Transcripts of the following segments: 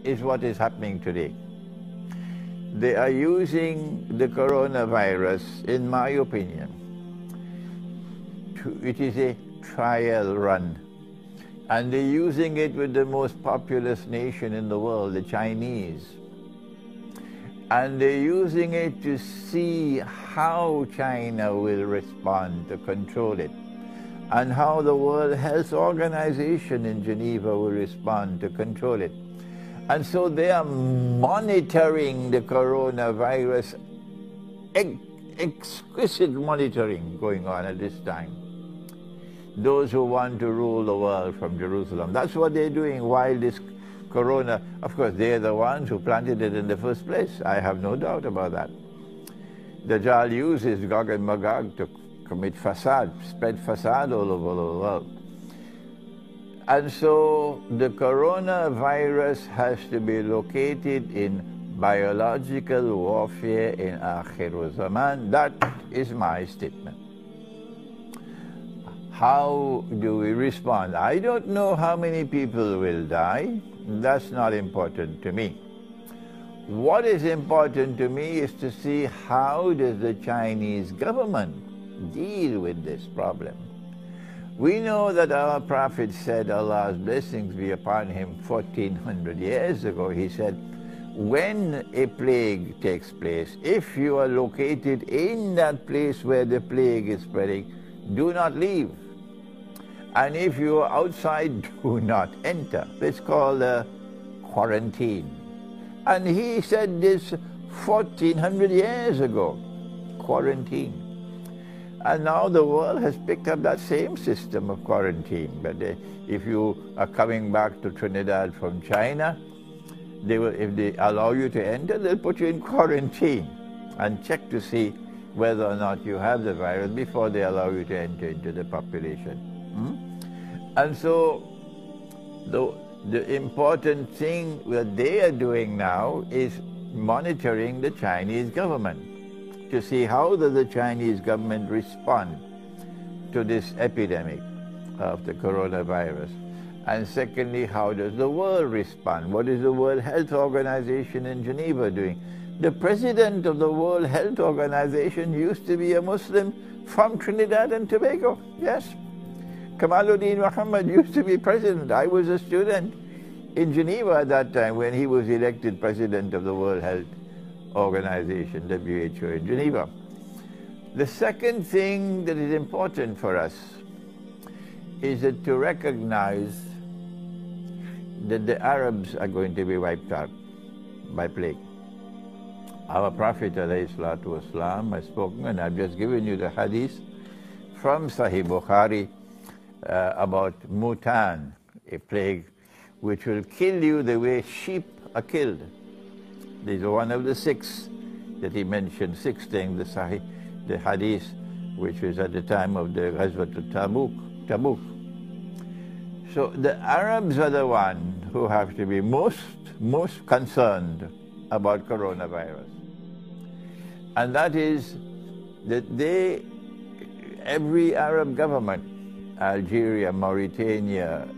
is what is happening today. They are using the coronavirus, in my opinion, it is a trial run. And they're using it with the most populous nation in the world, the Chinese. And they're using it to see how China will respond to control it, and how the World Health Organization in Geneva will respond to control it. And so they are monitoring the coronavirus, exquisite monitoring going on at this time. Those who want to rule the world from Jerusalem. That's what they're doing while this corona, of course, they're the ones who planted it in the first place. I have no doubt about that. Dajjal uses Gog and Magog to commit fasad, spread fasad all over the world. And so the coronavirus has to be located in biological warfare in Akhir Zaman. That is my statement. How do we respond? I don't know how many people will die. That's not important to me. What is important to me is to see how does the Chinese government deal with this problem. We know that our Prophet said, Allah's blessings be upon him, 1400 years ago. He said, when a plague takes place, if you are located in that place where the plague is spreading, do not leave. And if you are outside, do not enter. It's called a quarantine. And he said this 1400 years ago, quarantine. And now the world has picked up that same system of quarantine. But if you are coming back to Trinidad from China, if they allow you to enter, they'll put you in quarantine and check to see whether or not you have the virus before they allow you to enter into the population. And so the important thing that they are doing now is monitoring the Chinese government to see how does the Chinese government respond to this epidemic of the coronavirus. And secondly, how does the world respond? What is the World Health Organization in Geneva doing? The president of the World Health Organization used to be a Muslim from Trinidad and Tobago. Yes. Kamaluddin Muhammad used to be president. I was a student in Geneva at that time when he was elected president of the World Health Organization, WHO, in Geneva. The second thing that is important for us is that to recognize that the Arabs are going to be wiped out by plague. Our Prophet ﷺ has spoken, and I've just given you the hadith from Sahih Bukhari about Mutan, a plague which will kill you the way sheep are killed. These are one of the 6 that he mentioned, 6 things, the hadith, which was at the time of the Ghazwat Tabuk. So the Arabs are the ones who have to be most concerned about coronavirus. And that is that every Arab government, Algeria, Mauritania,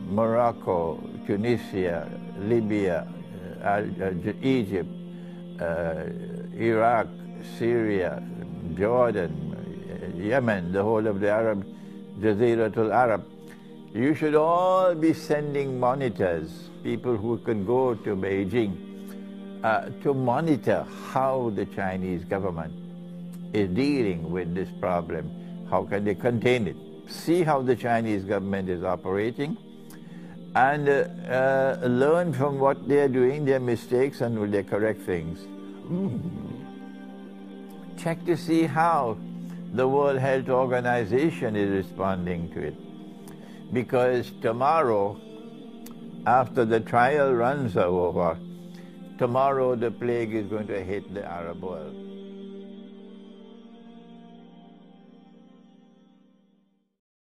Morocco, Tunisia, Libya, Egypt, Iraq, Syria, Jordan, Yemen, the whole of the Arab, Jaziratul Arab, you should all be sending monitors, people who can go to Beijing, to monitor how the Chinese government is dealing with this problem. How can they contain it? See how the Chinese government is operating, and learn from what they are doing, their mistakes, and will they correct things. Check to see how the World Health Organization is responding to it. Because tomorrow, after the trial runs are over, tomorrow the plague is going to hit the Arab world.